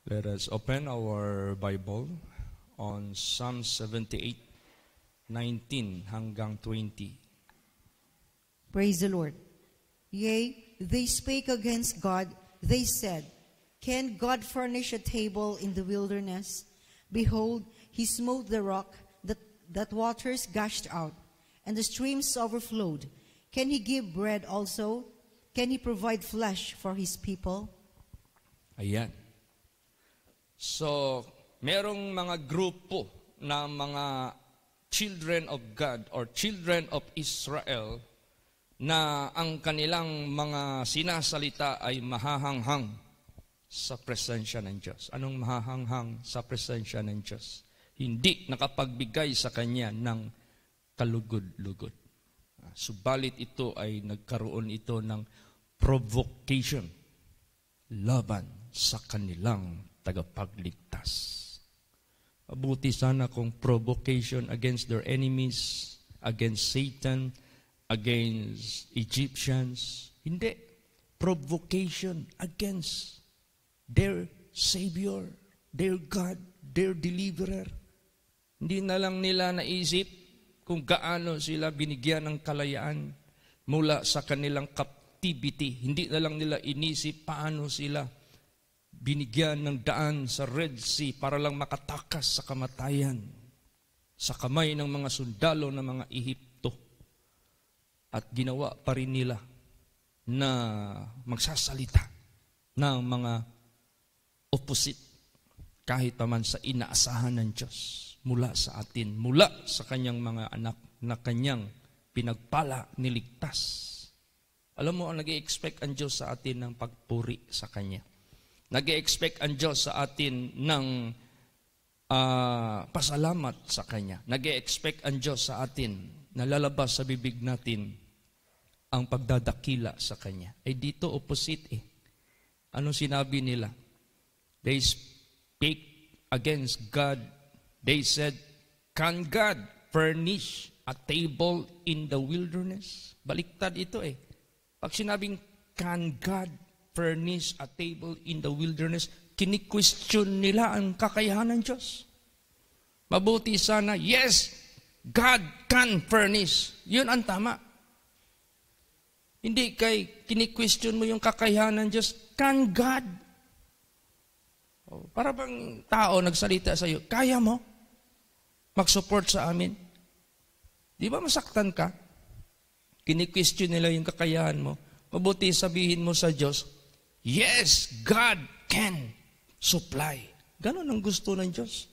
Let us open our Bible on Psalm 78, 19 hanggang 20. Praise the Lord. Yea, they spake against God, they said, Can God furnish a table in the wilderness? Behold, he smote the rock, that waters gushed out, and the streams overflowed. Can he give bread also? Can he provide flesh for his people? Ayan. So, merong mga grupo na mga children of God or children of Israel na ang kanilang mga sinasalita ay mahahanghang sa presensya ng Diyos. Anong mahahanghang sa presensya ng Diyos? Hindi nakapagbigay sa Kanya ng kalugod-lugod. Subalit ito ay nagkaroon ito ng provocation laban sa kanilang tagapagligtas. Mabuti sana kung provocation against their enemies, against Satan, against Egyptians. Hindi. Provocation against their Savior, their God, their Deliverer. Hindi na lang nila naisip kung gaano sila binigyan ng kalayaan mula sa kanilang captivity. Hindi na lang nila inisip paano sila binigyan ng daan sa Red Sea para lang makatakas sa kamatayan sa kamay ng mga sundalo ng mga Ehipto. At ginawa pa rin nila na magsasalita ng mga opposite kahit naman sa inaasahan ng Diyos mula sa atin, mula sa kanyang mga anak na kanyang pinagpala, niligtas. Alam mo, nag-i-expect ang Diyos sa atin ng pagpuri sa Kanya. Nag-i-expect ang Diyos sa atin ng pasalamat sa Kanya. Nag-i-expect ang Diyos sa atin na lalabas sa bibig natin ang pagdadakila sa Kanya. Eh dito opposite eh. Ano sinabi nila? They speak against God. They said, Can God furnish a table in the wilderness? Baliktad ito eh. Pag sinabing, Can God furnish a table in the wilderness, kini-question nila ang kakayahan ng Diyos. Mabuti sana, yes, God can furnish. Yun ang tama. Hindi kay kini-question mo yung kakayahan ng Diyos, can God? Para bang tao nagsalita sa iyo, kaya mo mag-support sa amin? Di ba masaktan ka? Kini-question nila yung kakayahan mo. Mabuti sabihin mo sa Diyos, yes, God can supply. Ganon ang gusto ng Diyos.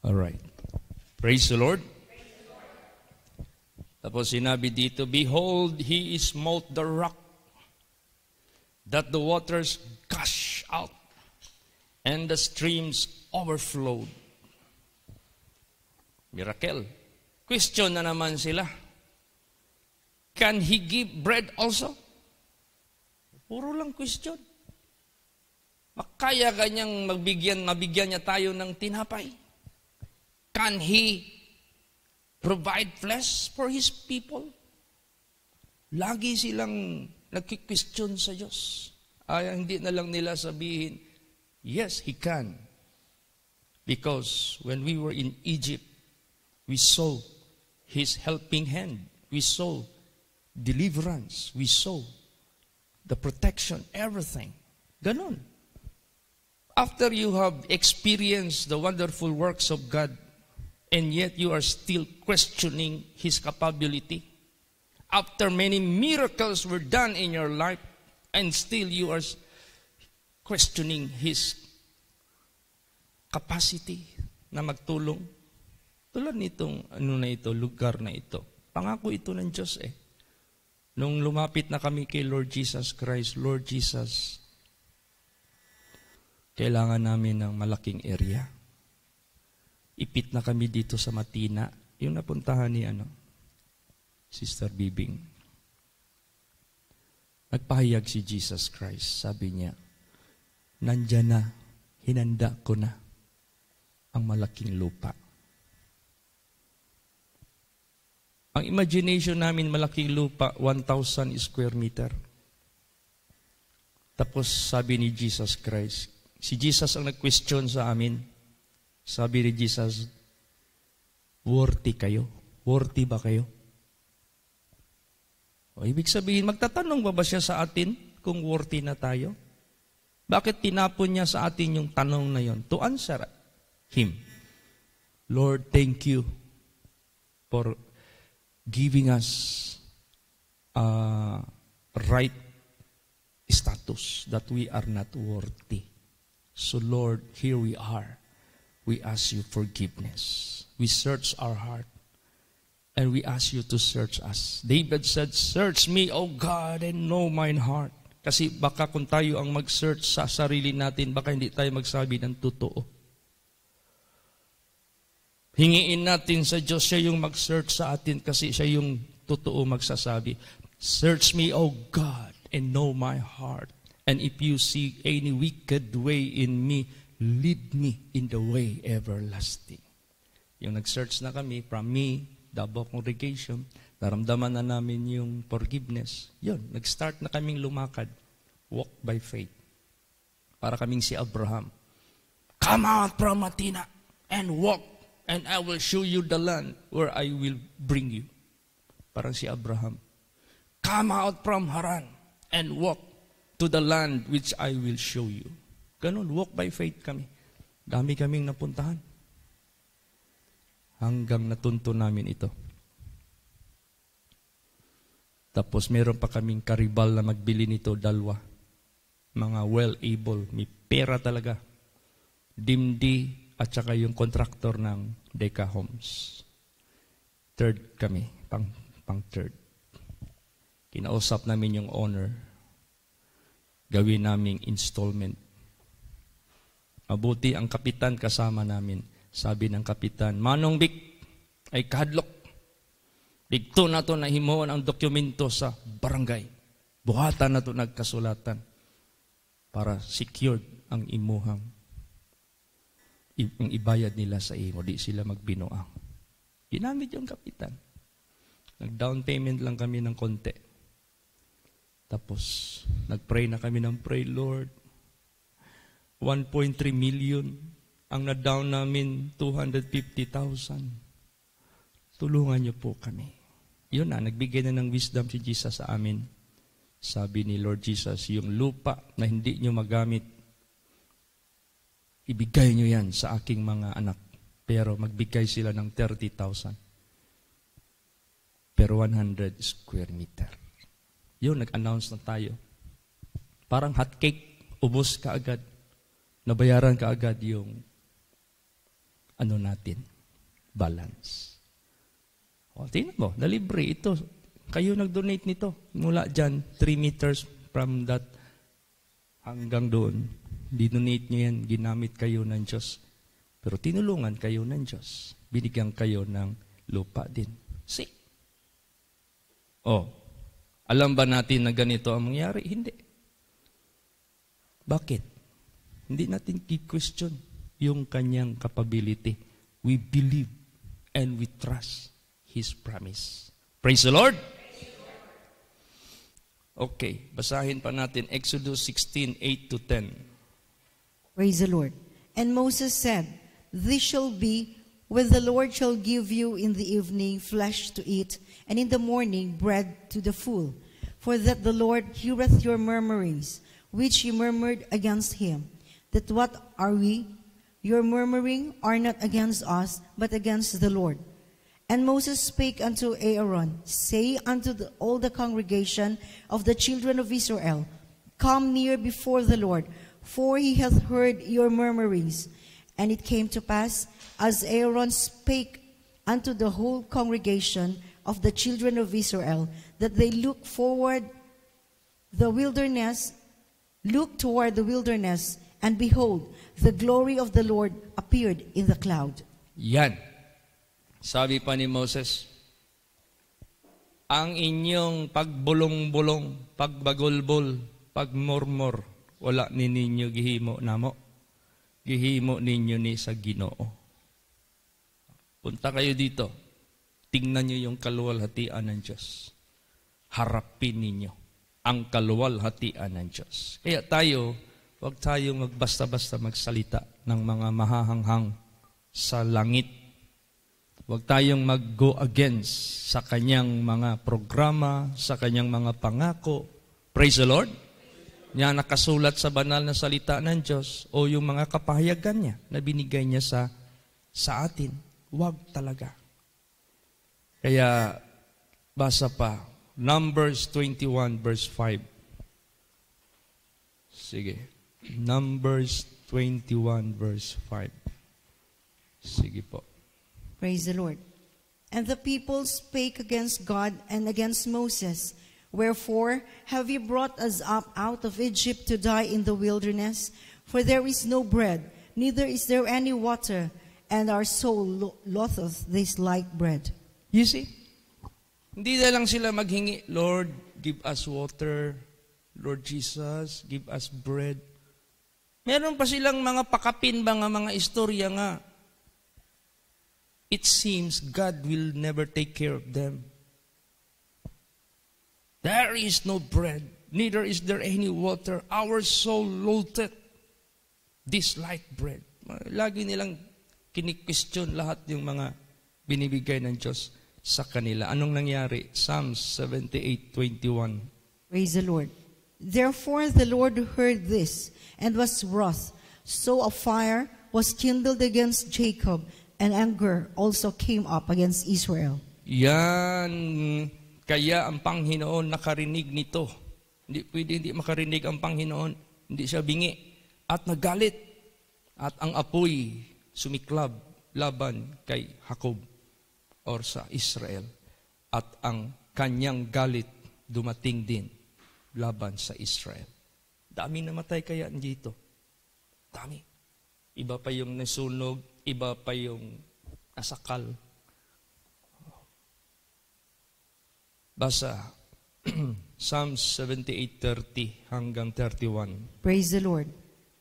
All right. Praise the Lord. Tapos sinabi dito, Behold, He smote the rock, that the waters gush out, and the streams overflowed. Miracle. Question na naman sila. Can He give bread also? Puro lang question. Makaya kanyang mabigyan niya tayo ng tinapay? Can He provide flesh for His people? Lagi silang nagki-question sa Diyos. Hindi na lang nila sabihin, yes, He can. Because when we were in Egypt, we saw His helping hand. We saw deliverance. We saw the protection, everything. Ganon. After you have experienced the wonderful works of God, and yet you are still questioning His capability. After many miracles were done in your life, and still you are questioning His capacity na magtulong. Tulad nitong lugar na ito. Pangako ito ng Diyos eh. Nung lumapit na kami kay Lord Jesus Christ, Lord Jesus, kailangan namin ng malaking area. Ipit na kami dito sa Matina. Yung napuntahan ni Sister Bibing. Nagpahayag si Jesus Christ. Sabi niya, nandyan na, hinanda ko na ang malaking lupa. Ang imagination namin, malaking lupa, 1,000 square meter. Tapos sabi ni Jesus Christ, si Jesus ang nag-question sa amin. Sabi ni Jesus, worthy kayo? Worthy ba kayo? O, ibig sabihin, magtatanong ba siya sa atin kung worthy na tayo? Bakit tinapon niya sa atin yung tanong na yon? To answer Him, Lord, thank you for giving us right status that we are not worthy. So Lord, here we are. We ask you forgiveness. We search our heart. And we ask you to search us. David said, search me, O God, and know mine heart. Kasi baka kung tayo ang mag-search sa sarili natin, baka hindi tayo magsabi ng totoo. Hingiin natin sa Diyos, siya yung mag-search sa atin kasi siya yung totoo magsasabi. Search me, O God, and know my heart. And if you see any wicked way in me, lead me in the way everlasting. Yung nag-search na kami, from me, Davao Congregation, naramdaman na namin yung forgiveness. Yun, nag-start na kaming lumakad. Walk by faith. Para kaming si Abraham. Come out from Matina and walk. And I will show you the land where I will bring you. Parang si Abraham. Come out from Haran and walk to the land which I will show you. Ganun, walk by faith kami. Dami kaming napuntahan. Hanggang natunto namin ito. Tapos meron pa kaming karibal na magbili nito, dalawa. Mga well-able, may pera talaga. Dimdi at saka yung contractor ng Deca Homes. Third kami, pang third. Kinausap namin yung owner. Gawin naming installment. Mabuti ang kapitan kasama namin. Sabi ng kapitan, Manong Bik, ay kahadlok. Dito na to nahimuon ang dokumento sa barangay. Buhatan na to nagkasulatan para secured ang imuhang yung ibayad nila sa imo, di sila magbinuang. Ginamit yung kapitan. Nag-down payment lang kami ng konti. Tapos, nag-pray na kami ng pray, Lord. 1.3 million. Ang na-down namin, 250,000. Tulungan niyo po kami. Yun na, nagbigay na ng wisdom si Jesus sa amin. Sabi ni Lord Jesus, yung lupa na hindi niyo magamit, ibigay nyo yan sa aking mga anak. Pero magbigay sila ng 30,000. Pero 100 square meter. Yun, nag-announce na tayo. Parang hot cake, ubos ka agad. Nabayaran ka agad yung natin, balance. O, tingnan mo, nalibre ito. Kayo nag-donate nito. Mula dyan, 3 meters from that hanggang doon. Dinonate nyo yan, ginamit kayo ng Diyos. Pero tinulungan kayo ng Diyos. Binigyan kayo ng lupa din. See? Alam ba natin na ganito ang mangyari? Hindi. Bakit? Hindi natin i-question yung kanyang capability. We believe and we trust His promise. Praise the Lord! Okay, basahin pa natin Exodus 16:8-10. Praise the Lord. And Moses said, this shall be when the Lord shall give you in the evening flesh to eat, and in the morning bread to the full. For that the Lord heareth your murmurings, which ye murmured against him. That what are we? Your murmuring are not against us, but against the Lord. And Moses spake unto Aaron, say unto all the congregation of the children of Israel, come near before the Lord, for he hath heard your murmurings. And it came to pass, as Aaron spake unto the whole congregation of the children of Israel, that they looked toward the wilderness, and behold, the glory of the Lord appeared in the cloud. Yan. Sabi pa ni Moses, ang inyong pagbulong-bulong, pagbagulbol, pagmurmur, wala ni ninyo gihimo namo. Gihimo ninyo ni sa Ginoo. Punta kayo dito. Tingnan nyo yung kaluwalhatian ng Diyos. Harapin ninyo ang kaluwalhatian ng Diyos. Kaya tayo, huwag tayong magbasta-basta magsalita ng mga mahahanghang sa langit. Huwag tayong mag-go against sa kanyang mga programa, sa kanyang mga pangako. Praise the Lord. Yan nakasulat sa banal na salita ng Diyos o yung mga kapahayagan niya na binigay niya sa atin. Huwag talaga. Kaya, basa pa, Numbers 21 verse 5. Sige. Numbers 21 verse 5. Sige po. Praise the Lord. And the people spake against God and against Moses, wherefore have you brought us up out of Egypt to die in the wilderness? For there is no bread, neither is there any water, and our soul loatheth this light bread. You see? Hindi na lang sila maghingi, Lord, give us water. Lord Jesus, give us bread. Meron pa silang mga pakapin ba mga istorya nga. It seems God will never take care of them. There is no bread, neither is there any water. Our soul loatheth this light bread. Lagi nilang kini-question lahat yung mga binibigay ng Diyos sa kanila. Anong nangyari? Psalms 78:21. Praise the Lord. Therefore the Lord heard this, and was wroth. So a fire was kindled against Jacob, and anger also came up against Israel. Yan. Kaya ang Panginoon nakarinig nito. Hindi pwede hindi makarinig ang Panginoon. Hindi siya bingi. At nagalit. At ang apoy sumiklab laban kay Jacob or sa Israel. At ang kanyang galit dumating din laban sa Israel. Dami namatay kaya dito. Dami. Iba pa yung nasunog, iba pa yung nasakal. Basa, Psalms 78:30 hanggang 31. Praise the Lord.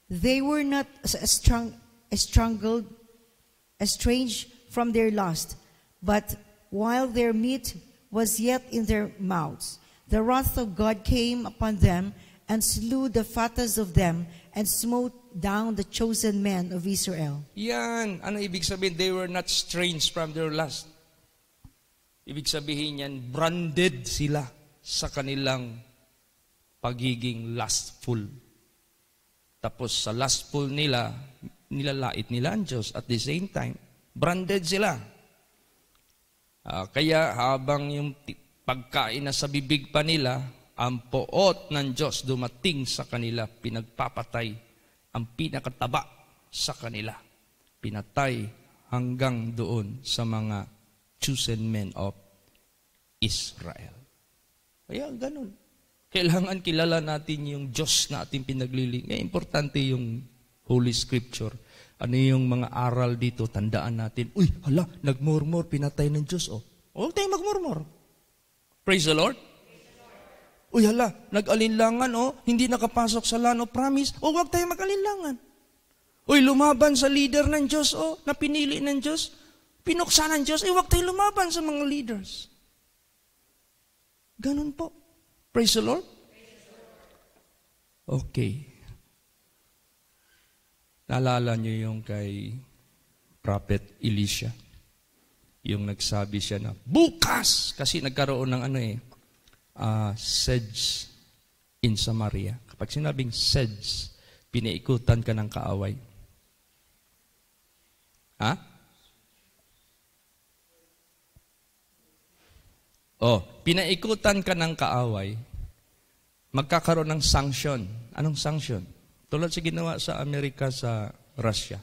They were not estranged from their lust, but while their meat was yet in their mouths, the wrath of God came upon them, and slew the fattest of them, and smote down the chosen men of Israel. Yan, ano ibig sabihin? They were not estranged from their lust. Ibig sabihin yan, branded sila sa kanilang pagiging lustful. Tapos sa lustful nila, nilalait nila ang Diyos. At the same time, branded sila. Kaya habang yung pagkain na sa bibig pa nila, ang poot ng Diyos dumating sa kanila, pinagpapatay ang pinakataba sa kanila. Pinatay hanggang doon sa mga chosen men of Israel. Kaya ganun. Kailangan kilala natin yung Diyos na ating pinaglilingkod. Importante yung Holy Scripture. Ano yung mga aral dito, tandaan natin. Uy, hala, nagmurmur, pinatay ng Diyos. Huwag tayong magmurmur. Praise the Lord. Uy, hala, nag-alinlangan, hindi nakapasok sa land of promise. Huwag tayong mag-alinlangan. Uy, lumaban sa leader ng Diyos, na pinili ng Diyos. Pinuksa ng Diyos, huwag tayo lumaban sa mga leaders. Ganun po. Praise the Lord. Okay. Naalala niyo yung kay Prophet Elisha. Yung nagsabi siya na, bukas! Kasi nagkaroon ng siege in Samaria. Kapag sinabing siege, pinaikutan ka ng kaaway. Ha? Pinaikutan ka ng kaaway, magkakaroon ng sanction. Anong sanction? Tulad sa ginawa sa Amerika sa Russia.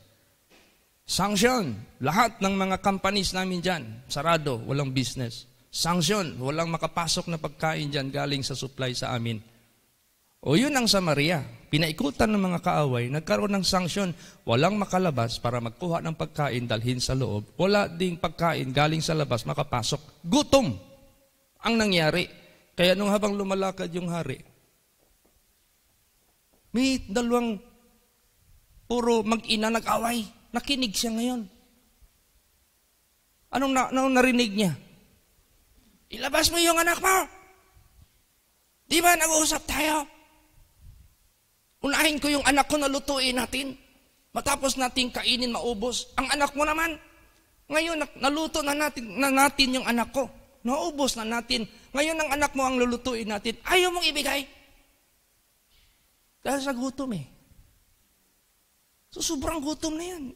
Sanction. Lahat ng mga companies namin dyan, sarado, walang business. Sanction. Walang makapasok na pagkain dyan galing sa supply sa amin. O yun ang Samaria. Pinaikutan ng mga kaaway, nagkaroon ng sanction. Walang makalabas para magkuha ng pagkain dalhin sa loob. Wala ding pagkain galing sa labas makapasok. Gutom ang nangyari. Kaya nung habang lumalakad yung hari, may dalawang puro mag-ina nag-away. Nakinig siya ngayon. Anong narinig niya? Ilabas mo yung anak mo. Di ba nag-uusap tayo? Unahin ko yung anak ko na lutuin natin. Matapos natin kainin, maubos. Ang anak mo naman, ngayon naluto na natin yung anak ko. Naubos na natin. Ngayon ang anak mo ang lulutuin natin. Ayaw mong ibigay. Dahil sa gutom eh. So sobrang gutom na yan.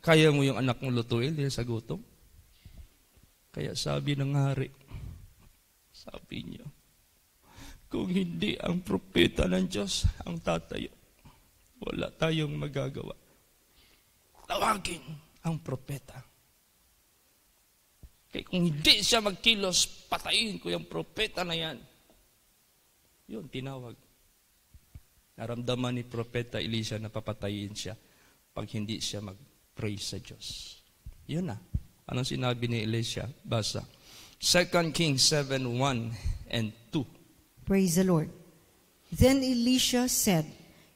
Kaya mo yung anak mong lutuin dahil sa gutom? Kaya sabi ng hari, sabi niya, kung hindi ang propeta ng Diyos ang tatayo, wala tayong magagawa. Tawagin ang propeta. Kaya kung hindi siya magkilos, patayin ko yung propeta na yan. Yun, tinawag. Naramdaman ni Propeta Elisha na papatayin siya pag hindi siya mag-pray sa Diyos. Yun na. Anong sinabi ni Elisha? Basa. 2 Kings 7:1 and 2. Praise the Lord. Then Elisha said,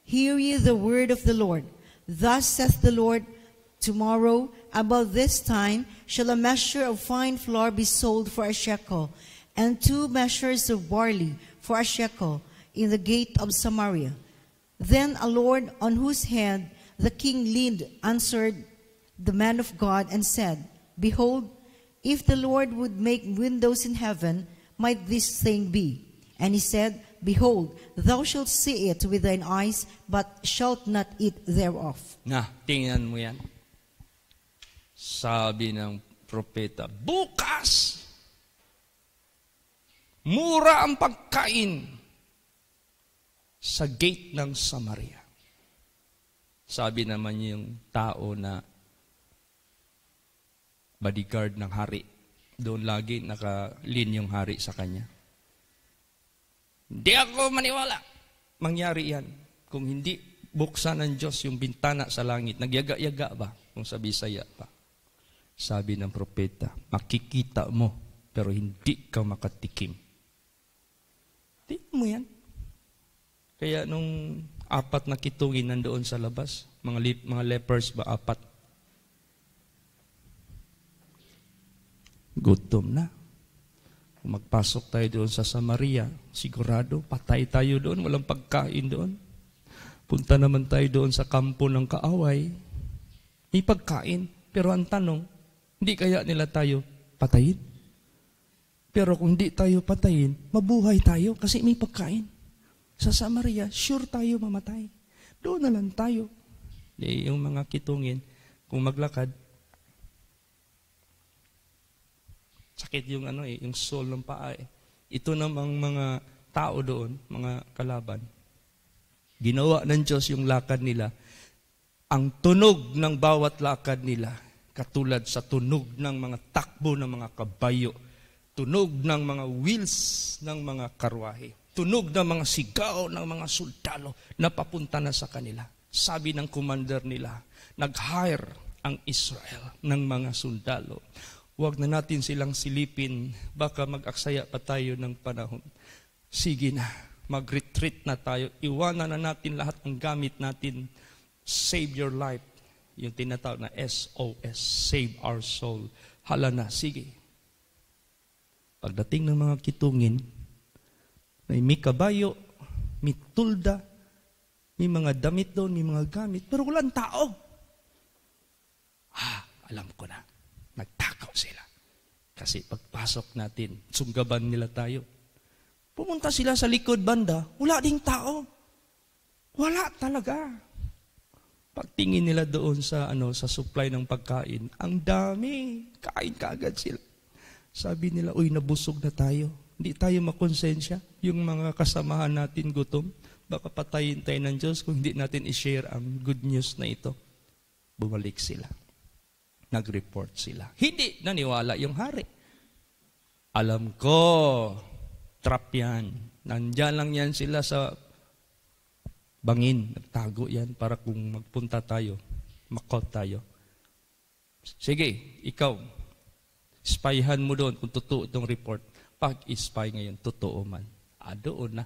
Hear ye the word of the Lord. Thus saith the Lord, Tomorrow, about this time, shall a measure of fine flour be sold for a shekel, and 2 measures of barley for a shekel in the gate of Samaria. Then a Lord on whose hand the king leaned answered the man of God and said, Behold, if the Lord would make windows in heaven, might this thing be? And he said, Behold, thou shalt see it with thine eyes, but shalt not eat thereof. Tingnan mo yan. Sabi ng propeta, bukas, mura ang pagkain sa gate ng Samaria. Sabi naman yung tao na bodyguard ng hari. Doon lagi nakalin yung hari sa kanya. Hindi ako maniwala. Mangyari yan. Kung hindi buksan ng Diyos yung bintana sa langit, nagyaga-yaga ba? Kung sa Bisaya pa. Sabi ng propeta, makikita mo, pero hindi ka makatikim. Tingnan mo yan. Kaya nung 4 na kitungin nandoon sa labas, mga lepers ba 4? Gutom na. Kung magpasok tayo doon sa Samaria, sigurado, patay tayo doon, walang pagkain doon. Punta naman tayo doon sa kampo ng kaaway, may pagkain, pero ang tanong, hindi kaya nila tayo patayin? Pero kung hindi tayo patayin, mabuhay tayo kasi may pagkain. Sa Samaria, sure tayo mamatay. Doon na lang tayo. Yung mga kitungin, kung maglakad, sakit yung yung sole ng paa. Ito namang mga tao doon, mga kalaban. Ginawa ng Diyos yung lakad nila. Ang tunog ng bawat lakad nila, katulad sa tunog ng mga takbo ng mga kabayo, tunog ng mga wheels ng mga karwahe, tunog ng mga sigaw ng mga sundalo na papunta na sa kanila. Sabi ng commander nila, nag-hire ang Israel ng mga sundalo. Huwag na natin silang silipin, baka mag-aksaya pa tayo ng panahon. Sige na, mag-retreat na tayo. Iwanan na natin lahat ng gamit natin. Save your life. Yung tinatawag na SOS, save our soul. Hala na, sige. Pagdating ng mga kitungin, may kabayo, may tulda, may mga damit doon, may mga gamit, pero walang tao. Alam ko na, nagtakaw sila. Kasi pagpasok natin, sunggaban nila tayo. Pumunta sila sa likod banda, wala ding tao. Wala talaga. Pagtingin nila doon sa sa supply ng pagkain, ang dami, kain kaagad sila. Sabi nila, uy, nabusog na tayo. Hindi tayo makonsensya. Yung mga kasamahan natin gutom, baka patayin tayo ng Diyos kung hindi natin i-share ang good news na ito. Bumalik sila. Nag-report sila. Hindi naniwala yung hari. Alam ko, trap yan. Nandyan lang yan sila sa bangin. Nagtago yan para kung magpunta tayo, makot tayo. Sige, ikaw, spyhan mo doon kung totoo itong report. Pag-spy ngayon, totoo man. Doon na,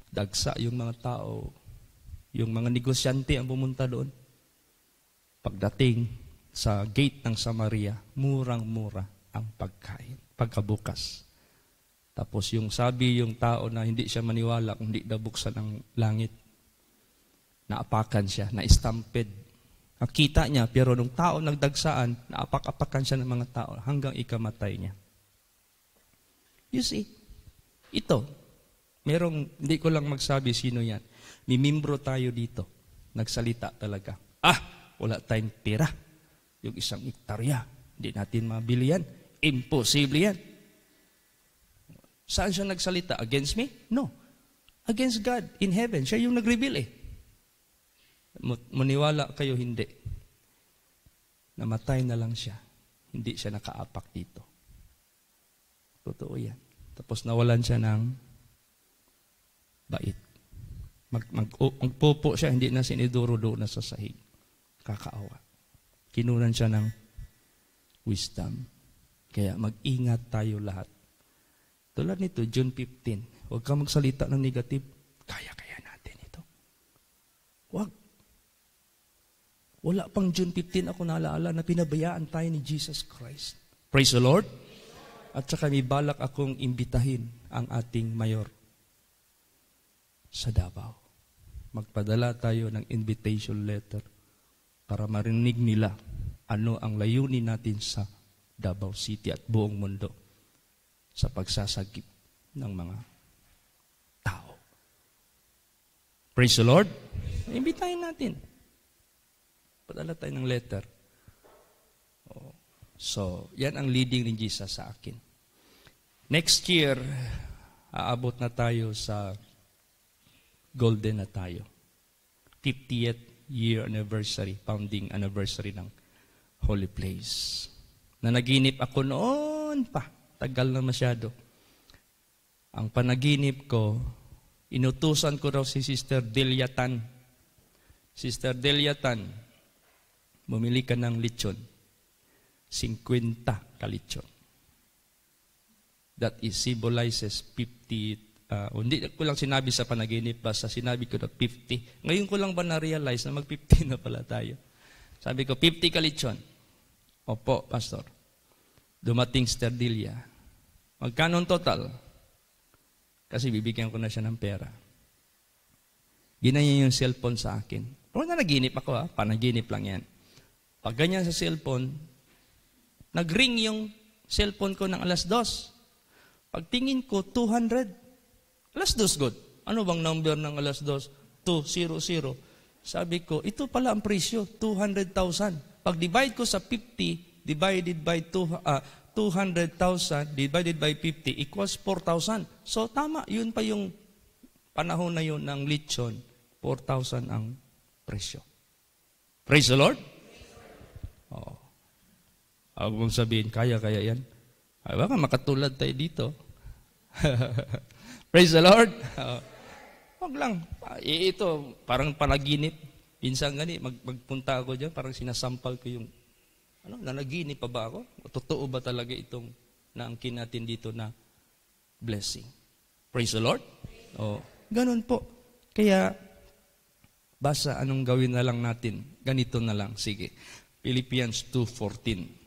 dagsa yung mga tao, yung mga negosyante ang pumunta doon. Pagdating sa gate ng Samaria, murang-mura ang pagkain. Pagkabukas. Tapos yung sabi yung tao na hindi siya maniwala kung hindi daw buksan ang langit. Naapakan siya, na-stampede. Nakita niya, pero nung tao nagdagsaan, naapak-apakan siya ng mga tao hanggang ikamatay niya. You see, ito, hindi ko lang magsabi sino yan. May membro tayo dito. Nagsalita talaga. Wala tayong pera. Yung 1 hektarya, hindi natin mabili yan. Imposible yan. Saan siya nagsalita? Against me? No. Against God in heaven. Siya yung nag-reveal eh. Maniwala kayo, hindi. Namatay na lang siya. Hindi siya nakaapak dito. Totoo yan. Tapos nawalan siya ng bait. Magpupo siya, hindi na siniduro doon na sa sahig. Kakaawa. Kinunan siya ng wisdom. Kaya mag-ingat tayo lahat. Tulad nito, June 15. Huwag ka magsalita ng negative. Kaya natin ito. Huwag. Wala pang June 15 ako naalala na pinabayaan tayo ni Jesus Christ. Praise the Lord. At saka may balak akong imbitahin ang ating mayor sa Davao. Magpadala tayo ng invitation letter para marinig nila ano ang layunin natin sa Davao City at buong mundo sa pagsasagip ng mga tao. Praise the Lord. Imbitahin natin. Padala tayo ng letter. So, yan ang leading ni Jesus sa akin. Next year, aabot na tayo sa golden na tayo. 50th year anniversary, founding anniversary ng Holy Place. Nanaginip ako noon pa. Tagal na masyado. Ang panaginip ko, inutusan ko raw si Sister Delia Tan. Sister Delia Tan, bumili ka ng lechon. 50 kalitsyon. That is symbolizes 50. Hindi ko lang sinabi sa panaginip, basta sinabi ko na 50. Ngayon ko lang ba na-realize na mag-50 na pala tayo. Sabi ko, 50 kalitsyon. Opo, Pastor. Dumating Sister Delia. Magkano total? Kasi bibigyan ko na siya ng pera. Ginanya yung cellphone sa akin. Pero nanaginip ako panaginip lang yan. Pag ganyan sa cellphone, nag-ring yung cellphone ko ng 2:00. Pagtingin ko, 200. 2:00 good. Ano bang number ng 2:00? 200. Sabi ko, ito pala ang presyo, 200,000. Pag divide ko sa 50, divided by 200,000 divided by 50 equals 4,000. So tama, yun pa yung panahon na yun ng lechon, 4,000 ang presyo. Praise the Lord. Huwag mong sabihin, kaya yan. Baka makatulad tayo dito. Praise the Lord. Huwag lang. Ito, parang panaginip. Pinsan gani, magpunta ako dyan, parang sinasampal ko yung, nanaginip pa ba ako? Totoo ba talaga itong naangkin natin dito na blessing? Praise the Lord. Ganun po. Kaya, basta anong gawin na lang natin? Ganito na lang. Sige. Philippians 2:14.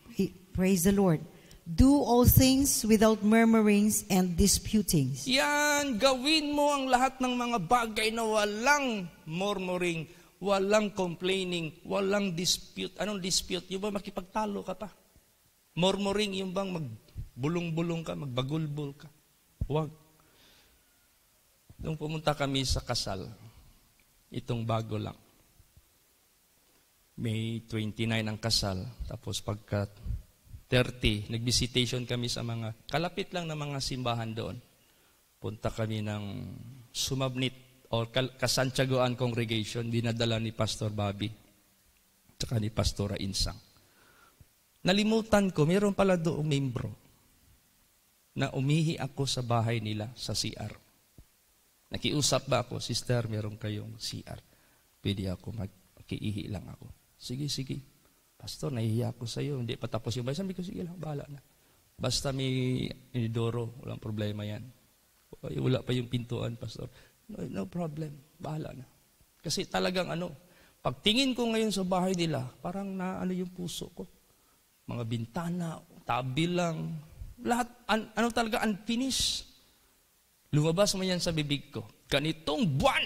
Praise the Lord. Do all things without murmurings and disputings. Yan, gawin mo ang lahat ng mga bagay na walang murmuring, walang complaining, walang dispute. Anong dispute? Yung ba makipagtalo ka pa? Murmuring, yung bang magbulong-bulong ka, magbagulbul ka? Huwag. Nung pumunta kami sa kasal, itong bago lang. May 29 ang kasal, tapos pagka 30, nag-visitation kami sa mga, kalapit lang na mga simbahan doon. Punta kami ng Sumabnit o Kasantiagoan Congregation, dinadala ni Pastor Bobby, tsaka ni Pastora Insang. Nalimutan ko, mayroon pala doong membro na umihi ako sa bahay nila sa CR. Nakiusap ba ako, sister, meron kayong CR. Pwede ako, makiihi lang ako. Sige, sige. Pastor, nahihiya ako sa iyo. Hindi pa tapos yung bahay. Sabi ko, sige lang, bahala na. Basta may inidoro, walang problema yan. Wala pa yung pintuan, pastor. No problem, bahala na. Kasi talagang pagtingin ko ngayon sa bahay nila, parang naano yung puso ko. Mga bintana, tabi lang, lahat, talaga unfinished. Lumabas mo yan sa bibig ko. Ganitong buwan,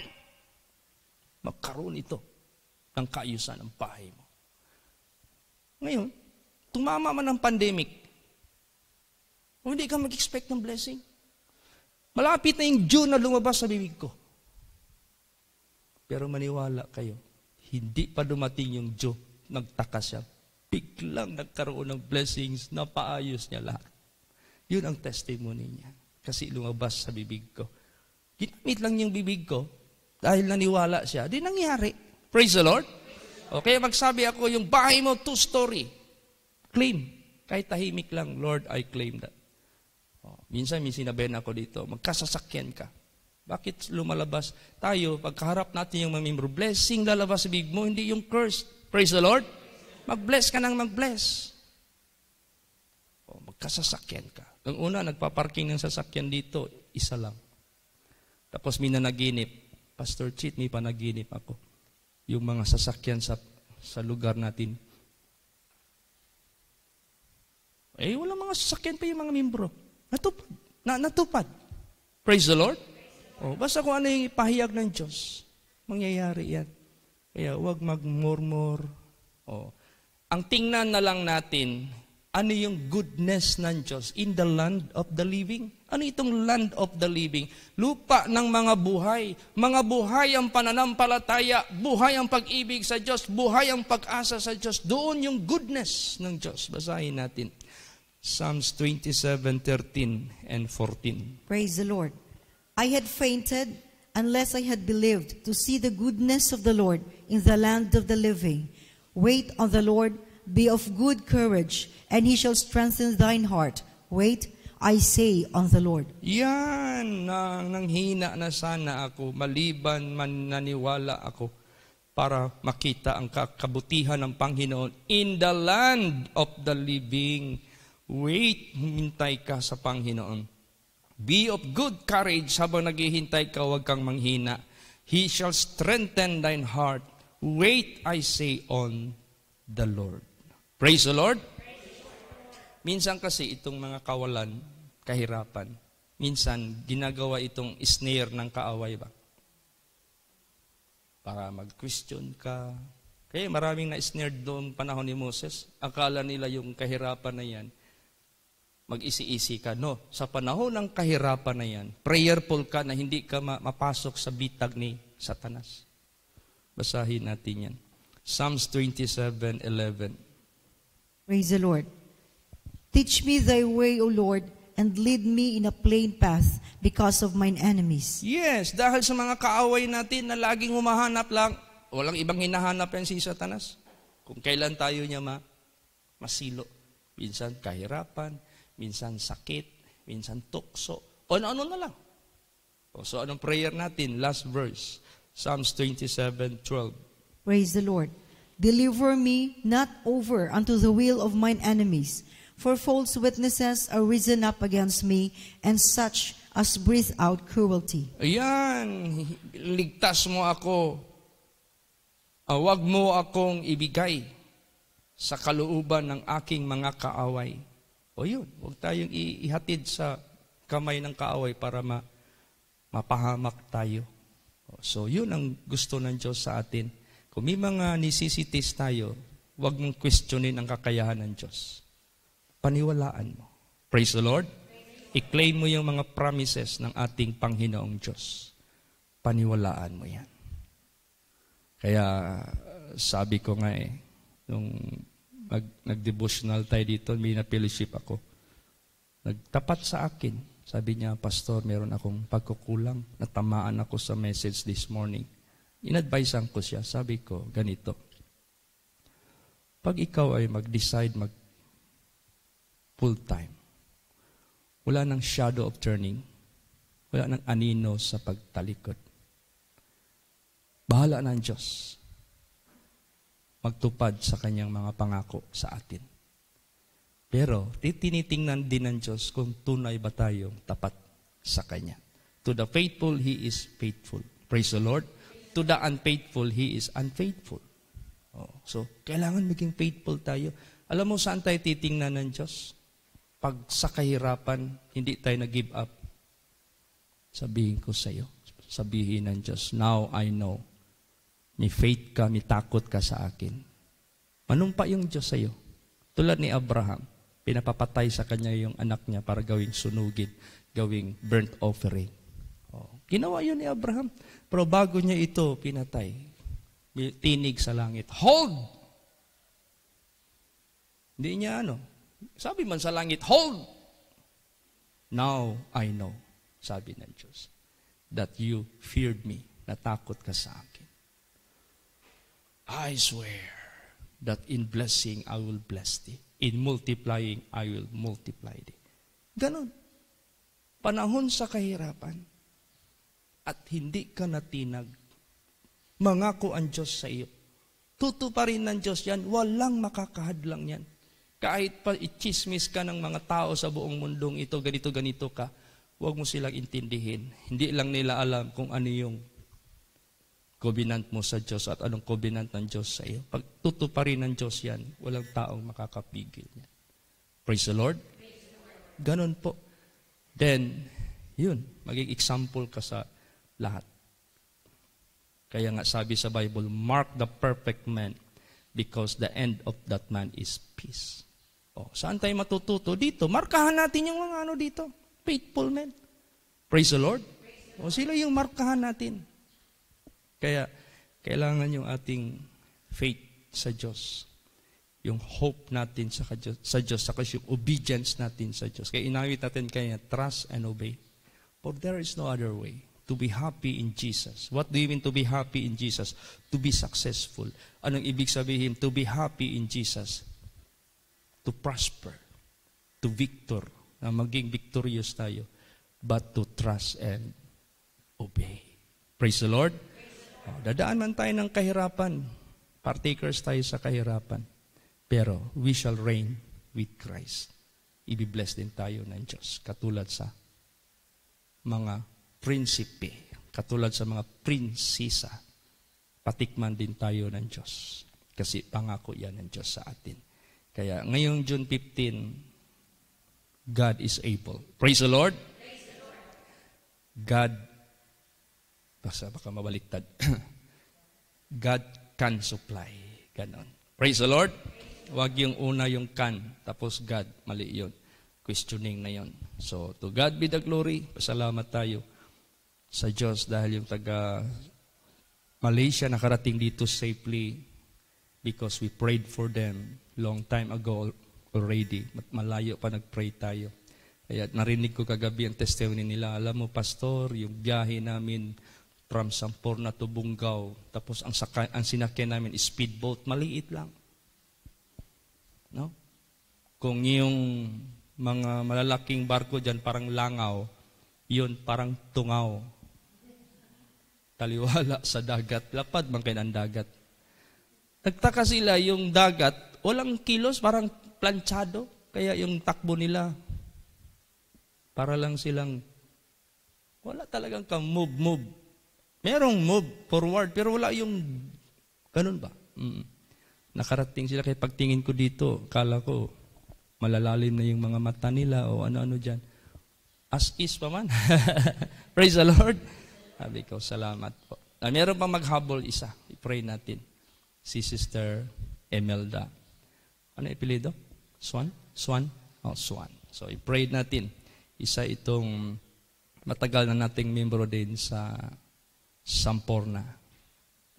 magkaroon ito ng kaayusan ng bahay mo. Ngayon, tumama man ang pandemic, hindi ka mag-expect ng blessing. Malapit na yung June na lumabas sa bibig ko. Pero maniwala kayo, hindi pa dumating yung June, nagtaka siya. Biglang nagkaroon ng blessings, napaayos niya lahat. Yun ang testimony niya. Kasi lumabas sa bibig ko. Ginamit lang yung bibig ko, dahil naniwala siya, di nangyari. Praise the Lord. Okay, magsabi ako, yung bahay mo, 2-story. Claim. Kahit tahimik lang, Lord, I claim that. Minsan, may sinabihan ako dito, magkasasakyan ka. Bakit lumalabas tayo, pagkaharap natin yung mamimro, blessing lalabas sa bibig mo, hindi yung curse. Praise the Lord. Mag-bless ka nang mag-bless. Magkasasakyan ka. Ang una, nagpaparking ng sasakyan dito, isa lang. Tapos may nanaginip. Pastor Chit, may panaginip ako. Yung mga sasakyan sa lugar natin. Walang mga sasakyan pa yung mga membro. Natupad. Praise the Lord. Basta kung ano yung ipahayag ng Diyos, mangyayari yan. Kaya huwag magmurmur. Ang tingnan na lang natin, ano yung goodness ng Diyos in the land of the living? Ano itong land of the living? Lupa ng mga buhay. Mga buhay ang pananampalataya, buhay ang pag-ibig sa Diyos, buhay ang pag-asa sa Diyos. Doon yung goodness ng Diyos. Basahin natin. Psalms 27:13 and 14. Praise the Lord. I had fainted unless I had believed to see the goodness of the Lord in the land of the living. Wait on the Lord, be of good courage, and He shall strengthen thine heart. Wait, I say on the Lord. Yan, nanghina na sana ako, maliban man naniwala ako, para makita ang kabutihan ng Panginoon in the land of the living. Wait, humintay ka sa Panginoon. Be of good courage habang naghihintay ka, huwag kang manghina. He shall strengthen thine heart. Wait, I say, on the Lord. Praise the Lord. Minsan kasi itong mga kawalan, kahirapan, minsan ginagawa itong snare ng kaaway ba? Para mag-question ka. Kaya maraming na-snare doon panahon ni Moses. Akala nila yung kahirapan na yan, mag-isi-isi ka. No, sa panahon ng kahirapan na yan, prayerful ka na hindi ka mapasok sa bitag ni Satanas. Basahin natin yan. Psalms 27:11. Praise the Lord. Teach me thy way, O Lord, and lead me in a plain path because of mine enemies. Yes, dahil sa mga kaaway natin na laging humahanap lang, walang ibang hinahanap yan si Satanas. Kung kailan tayo niya masilo. Minsan kahirapan, minsan sakit, minsan tukso, o ano na lang. So anong prayer natin? Last verse, Psalms 27:12. Praise the Lord. Deliver me not over unto the will of mine enemies, for false witnesses are risen up against me, and such as breathe out cruelty. Ayan, ligtas mo ako. Huwag mo akong ibigay sa kalooban ng aking mga kaaway. O yun, huwag tayong ihatid sa kamay ng kaaway para mapahamak tayo. So yun ang gusto ng Diyos sa atin. Kung may mga necessities tayo, huwag mong questionin ang kakayahan ng Diyos. Paniwalaan mo. Praise the Lord. I-claim mo yung mga promises ng ating Panginoong Diyos. Paniwalaan mo yan. Kaya sabi ko nga nung nag-devotional tayo dito, may na-fellowship ako. Nagtapat sa akin. Sabi niya, Pastor, meron akong pagkukulang. Natamaan ako sa message this morning. In-advisean ko siya. Sabi ko, ganito. Pag ikaw ay mag-decide full time. Wala nang shadow of turning. Wala nang anino sa pagtalikod. Bahala na ang Diyos magtupad sa kanyang mga pangako sa atin. Pero tinitingnan din ng Diyos kung tunay ba tayong tapat sa Kanya. To the faithful, He is faithful. Praise the Lord. To the unfaithful, He is unfaithful. So, kailangan maging faithful tayo. Alam mo saan tayo titingnan ng Diyos? Pag sa kahirapan, hindi tayo nag-give up. Sabihin ko sa iyo, sabihin ng Diyos, now I know. May faith ka, may takot ka sa akin. Manumpa yung Diyos sa iyo. Tulad ni Abraham, pinapapatay sa kanya yung anak niya para gawing sunugin, gawing burnt offering. Ginawa yun ni Abraham. Pero bago niya ito pinatay, may tinig sa langit, hold! Hindi niya sabi man sa langit, hold! Now I know, sabi ng Diyos, that you feared me, natakot ka sa akin. I swear that in blessing I will bless thee. In multiplying I will multiply thee. Ganon. Panahon sa kahirapan at hindi ka natinag, mangako ang Diyos sa iyo. Tutuparin ng Diyos yan, walang makakahadlang yan. Kahit pa i-chismis ka ng mga tao sa buong mundong ito, ganito-ganito ka, huwag mo silang intindihin. Hindi lang nila alam kung ano yung covenant mo sa Diyos at anong covenant ng Diyos sa iyo. Pag tutuparin ng Diyos yan, walang taong makakapigil yan. Praise the Lord. Ganon po. Then, yun, maging example ka sa lahat. Kaya nga sabi sa Bible, mark the perfect man because the end of that man is peace. Saan tayo matututo? Dito. Markahan natin yung mga dito. Faithful men. Praise the Lord. Sila yung markahan natin. Kaya, kailangan yung ating faith sa Diyos. Yung hope natin sa Diyos, saka yung obedience natin sa Diyos. Kaya inawit natin kaya, trust and obey. For there is no other way to be happy in Jesus. What do you mean to be happy in Jesus? To be successful. Anong ibig sabihin? To be happy in Jesus. To prosper. To victor. Na maging victorious tayo. But to trust and obey. Praise the Lord. Dadaan man tayo ng kahirapan. Partakers tayo sa kahirapan. Pero we shall reign with Christ. Ibi-bless din tayo ng Diyos. Katulad sa mga prinsipe. Katulad sa mga prinsesa. Patikman din tayo ng Diyos. Kasi pangako yan ng Diyos sa atin. Kaya ngayong June 15, God is able. Praise the Lord. Praise the Lord. God, baka mabaliktad. God can supply. Ganon. Praise the Lord. Huwag yung una yung can, tapos God, mali yun. Questioning na yun. So, to God be the glory. Pasalamat tayo sa Diyos dahil yung taga Malaysia nakarating dito safely because we prayed for them long time ago already. Malayo pa nag-pray tayo. Kaya narinig ko kagabi ang testimony nila. Alam mo, Pastor, yung biyahe namin from Samporna to Bungaw, tapos ang sinakyan namin is speedboat, maliit lang. No? Kung yung mga malalaking barko dyan parang langaw, yun parang tungaw. Taliwala sa dagat. Lapad man kayo ng dagat. Nagtaka sila yung dagat, walang kilos, parang planchado. Kaya yung takbo nila, para lang silang, wala talagang ka-move. Merong move forward, pero wala yung, ganun ba? Nakarating sila, kaya pagtingin ko dito, kala ko, malalalim na yung mga mata nila, o ano-ano dyan. As is pa man. Praise the Lord. Sabi ko, salamat po. Meron pang maghabol isa. I-pray natin. Si Sister Emelda. Ano ipilido? Swan? Swan? Oh, Swan. So, i-pray natin. Isa itong matagal na nating membro din sa Samporna.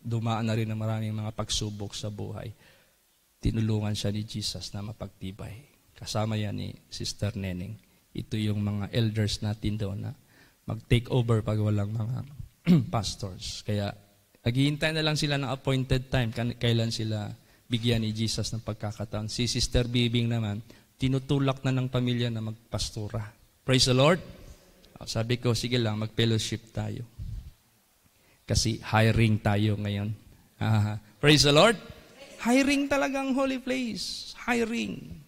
Dumaan na rin ng maraming mga pagsubok sa buhay. Tinulungan siya ni Jesus na mapagtibay. Kasama yan ni Sister Neneng. Ito yung mga elders natin doon na mag-take over pag walang mga pastors. Kaya naghihintay na lang sila ng appointed time kailan sila bigyan ni Jesus ng pagkakataon. Si Sister Bibing naman, tinutulak na ng pamilya na magpastora. Praise the Lord. Sabi ko, sige lang, mag-fellowship tayo. Kasi hiring tayo ngayon. Praise the Lord. Hiring talagang holy place. Hiring.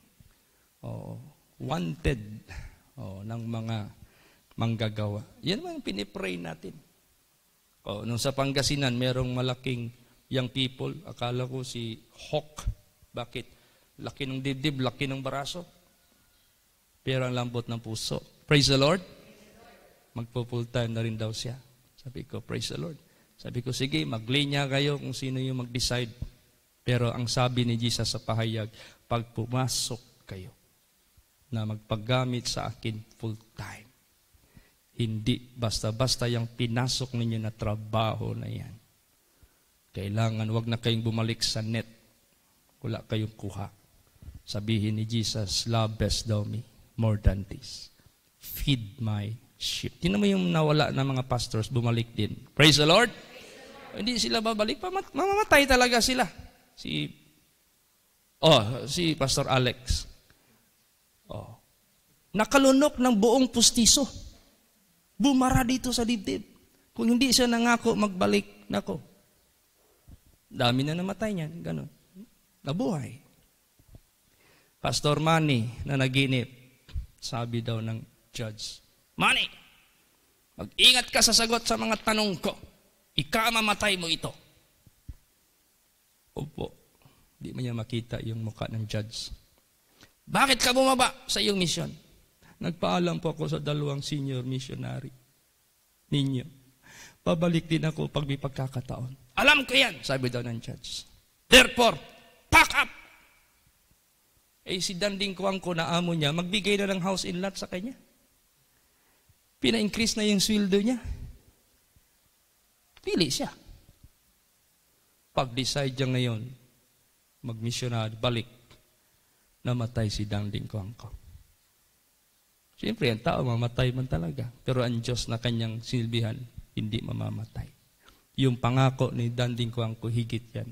Wanted ng mga manggagawa. Yan ang pinipray natin. Nung sa Pangasinan, merong malaking young people. Akala ko si Hawk. Bakit? Laki ng dibdib, laki ng baraso. Pero ang lambot ng puso. Praise the Lord. Magpo-full time na rin daw siya. Sabi ko, praise the Lord. Sabi ko, sige, maglinya kayo kung sino yung mag-decide. Pero ang sabi ni Jesus sa pahayag, pag pumasok kayo na magpaggamit sa akin full time, hindi basta-basta yung pinasok ninyo na trabaho na yan. Kailangan, wag na kayong bumalik sa net. Wala kayong kuha. Sabihin ni Jesus, love best thou me more than this. Feed my sheep. Tingnan mo yung nawala ng mga pastors, bumalik din. Praise the Lord. Hindi sila babalik, mamamatay talaga sila. Si Pastor Alex. Nakalunok ng buong pustiso. Bumara dito sa dibdib. Kung hindi siya nangako magbalik, nako. Dami na namatay niyan, ganun. Nabuhay. Pastor Manny na naginip, sabi daw ng judge, Manny, mag-ingat ka sa sagot sa mga tanong ko. Ikamamatay mo ito. Opo. Di mo niya makita yung mukha ng judge. Bakit ka bumaba sa iyong misyon? Nagpaalam po ako sa 2 senior missionary ninyo. Pabalik din ako pag may pagkakataon. Alam ko yan, sabi daw ng judge. Therefore, pack up! Si Danding Kuwang ko na amo niya, magbigay na ng house in lot sa kanya. Pina-increase na yung sweldo niya. Pili siya. Pag-decide niya ngayon, mag-missionary, balik, namatay si Danding Kuwang ko. Siyempre, ang tao mamatay man talaga. Pero ang Diyos na kanyang silbihan, hindi mamamatay. Yung pangako ni Danding Kuwang ko, higit yan.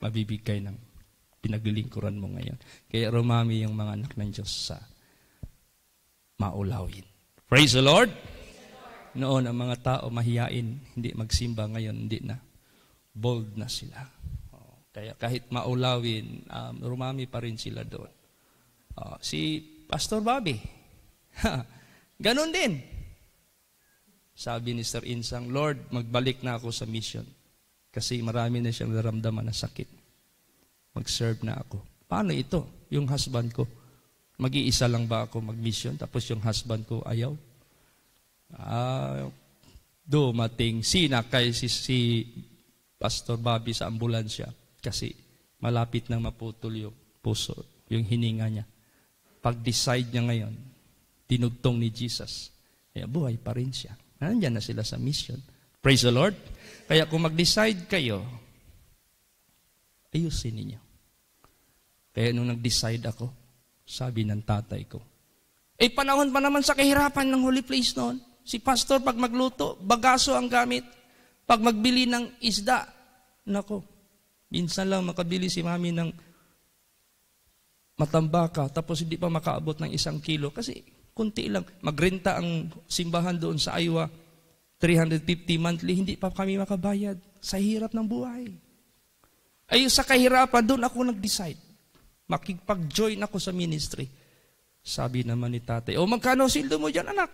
Mabibigay ng pinaglilingkuran mo ngayon. Kaya rumami yung mga anak ng Diyos sa maulawin. Praise the Lord! Noon, ang mga tao mahiyain, hindi magsimba ngayon, hindi na. Bold na sila. Kaya kahit maulawin, rumami pa rin sila doon. Si Pastor Bobby, ganon din. Sabi ni Sir Insang, Lord, magbalik na ako sa mission. Kasi marami na siyang naramdaman na sakit. Mag-serve na ako. Paano ito? Yung husband ko, mag-iisa lang ba ako mag-mission? Tapos yung husband ko ayaw? Dumating sinakay si Pastor Bobby sa ambulansya kasi malapit nang maputol yung puso, yung hininga niya. Pag-decide niya ngayon, tinugtong ni Jesus. Kaya buhay pa rin siya. Nandiyan na sila sa mission. Praise the Lord. Kaya kung mag-decide kayo, ayusin ninyo. Kaya nung nag-decide ako, sabi ng tatay ko, panahon pa naman sa kahirapan ng holy place noon. Si pastor, pag magluto, bagaso ang gamit. Pag magbili ng isda, nako, minsan lang makabili si mami ng matambaka, tapos hindi pa makaabot ng 1 kilo. Kasi kunti lang. Magrenta ang simbahan doon sa Aywa, 350 monthly, hindi pa kami makabayad sa hirap ng buhay. Ay, sa kahirapan, doon ako nag-decide. Makipag-join ako sa ministry. Sabi naman ni tatay, magkano sildo mo dyan, anak?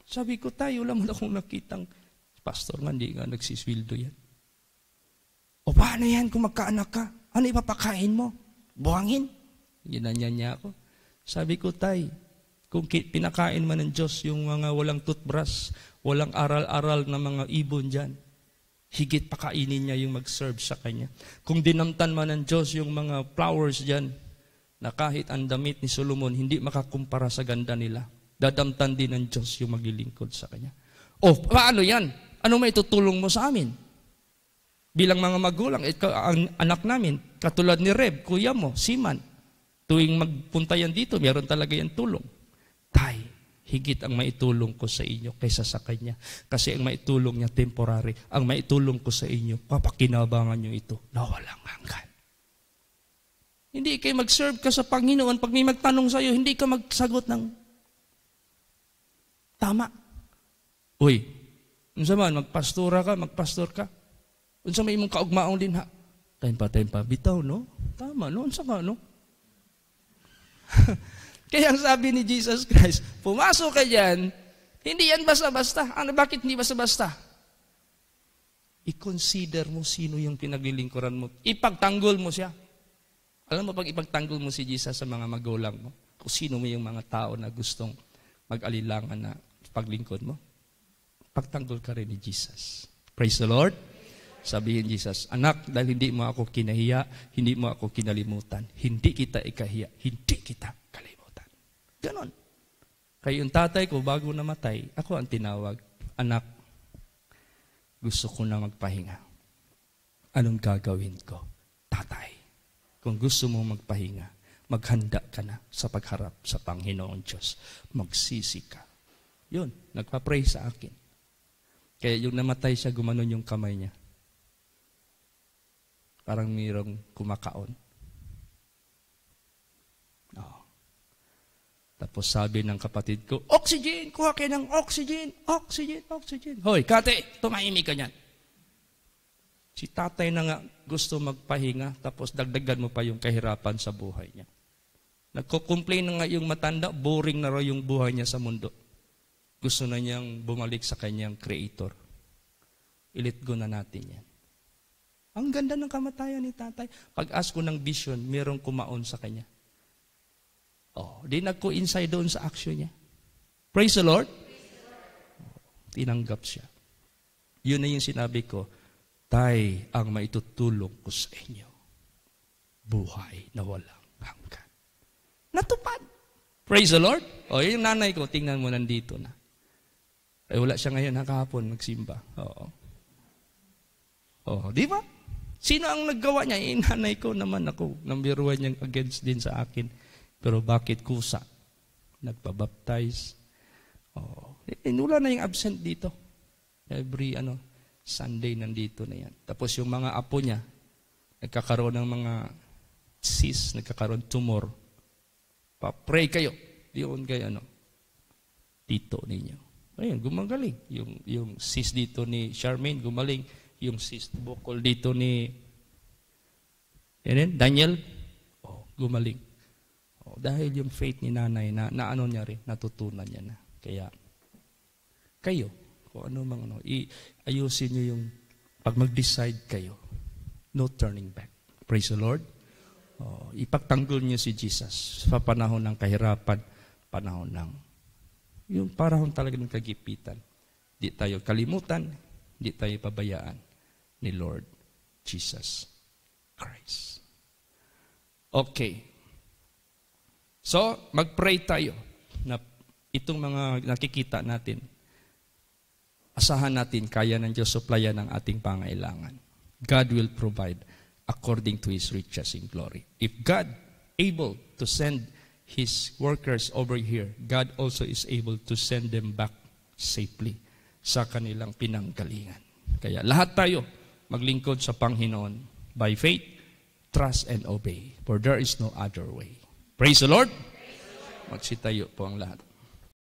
Sabi ko, tayo lang akong nakitang pastor nga, hindi nga nagsiswildo yan. Paano yan kung magkaanak ka? Ano ipapakain mo? Buhangin? Ginanyan niya ako. Sabi ko, tay, kung pinakain man ng Diyos yung mga walang toothbrush, walang aral-aral na mga ibon dyan, higit pakainin niya yung mag-serve sa kanya. Kung dinamtan man ng Diyos yung mga flowers dyan, na kahit ang damit ni Solomon, hindi makakumpara sa ganda nila, dadamtan din ng Diyos yung maglilingkod sa kanya. Paano yan? Ano may tutulong mo sa amin? Bilang mga magulang, ang anak namin, katulad ni Reb, kuya mo, Siman, tuwing magpunta yan dito, meron talaga yan tulong. Tay, higit ang maitulong ko sa inyo kaysa sa kanya. Kasi ang maitulong niya temporary. Ang maitulong ko sa inyo, papakinabangan nyo ito na walang hanggan. Hindi kayo mag-serve ka sa Panginoon. Pag may magtanong sa'yo, hindi ka magsagot ng tama. Uy, unsa man, magpastor ka. Unsa may imong kaugmaong din ha. Time pa. Bitaw, no? Tama, no? Unsa ka, no? Kaya ang sabi ni Jesus Christ, pumasok ka dyan, hindi yan basta-basta. Bakit hindi basta-basta? I-consider mo sino yung pinaglilingkuran mo. Ipagtanggol mo siya. Alam mo, pag ipagtanggol mo si Jesus sa mga magulang mo, kung sino mo yung mga tao na gustong mag-alilangan na paglingkod mo, pagtanggol ka rin ni Jesus. Praise the Lord. Sabihin Jesus, anak, dahil hindi mo ako kinahiya, hindi mo ako kinalimutan, hindi kita ikahiya, hindi kita kalimutan. Ganon. Kaya yung tatay ko, bago namatay, ako ang tinawag, anak, gusto ko na magpahinga. Anong gagawin ko? Tatay. Kung gusto mo magpahinga, maghanda ka na sa pagharap sa Panginoon Diyos. Magsisi ka. Yun, nagpa-pray sa akin. Kaya yung namatay siya, gumanon yung kamay niya. Parang mayroong kumakaon. Oh. Tapos sabi ng kapatid ko, oxygen! Kuha kayo ng oxygen! Oxygen! Hoy, kate, tumahimik ka niyan. Si tatay na nga gusto magpahinga, tapos dagdagan mo pa yung kahirapan sa buhay niya. Nagko-complain na nga yung matanda, boring na raw yung buhay niya sa mundo. Gusto na niyang bumalik sa kanyang creator. I-let go na natin yan. Ang ganda ng kamatayan ni tatay. Pag-ask ko ng vision, mayroong kumaon sa kanya. Di nagko-inside doon sa action niya. Praise the Lord. Tinanggap siya. Yun na yung sinabi ko, Tay, ang maitutulong ko sa inyo, buhay na walang hanggan. Natupad. Praise the Lord. Yung nanay ko, tingnan mo, nandito na. Wala siya ngayon, kahapon, magsimba. Di ba? Sino ang naggawa niya? Nanay ko naman ako. Number 1 niyang against din sa akin. Pero bakit kusa? Nagpabaptize. Wala na yung absent dito. Every, Sunday nandito na yan. Tapos yung mga apo niya, nagkakaroon ng mga cysts, nagkakaroon tumor. Pa-pray kayo. Diyon kayo, tito ninyo. Ayun, gumagaling. Yung cyst dito ni Charmaine, gumaling. Yung cyst bukol dito ni Daniel, gumaling. Dahil yung faith ni nanay, na niya rin, natutunan niya na. Kaya, kayo, kung ayusin nyo yung pag mag-decide kayo, no turning back. Praise the Lord. Ipagtanggol nyo si Jesus sa panahon ng kahirapan, panahon ng yung panahon talaga ng kagipitan. Di tayo kalimutan, di tayo pabayaan ni Lord Jesus Christ. Okay. So, mag-pray tayo na itong mga nakikita natin, asahan natin, kaya ng Diyos supplyan ng ating pangailangan. God will provide according to His riches in glory. If God able to send His workers over here, God also is able to send them back safely sa kanilang pinanggalingan. Kaya lahat tayo maglingkod sa Panginoon by faith, trust, and obey. For there is no other way. Praise the Lord! Magsitayo po ang lahat.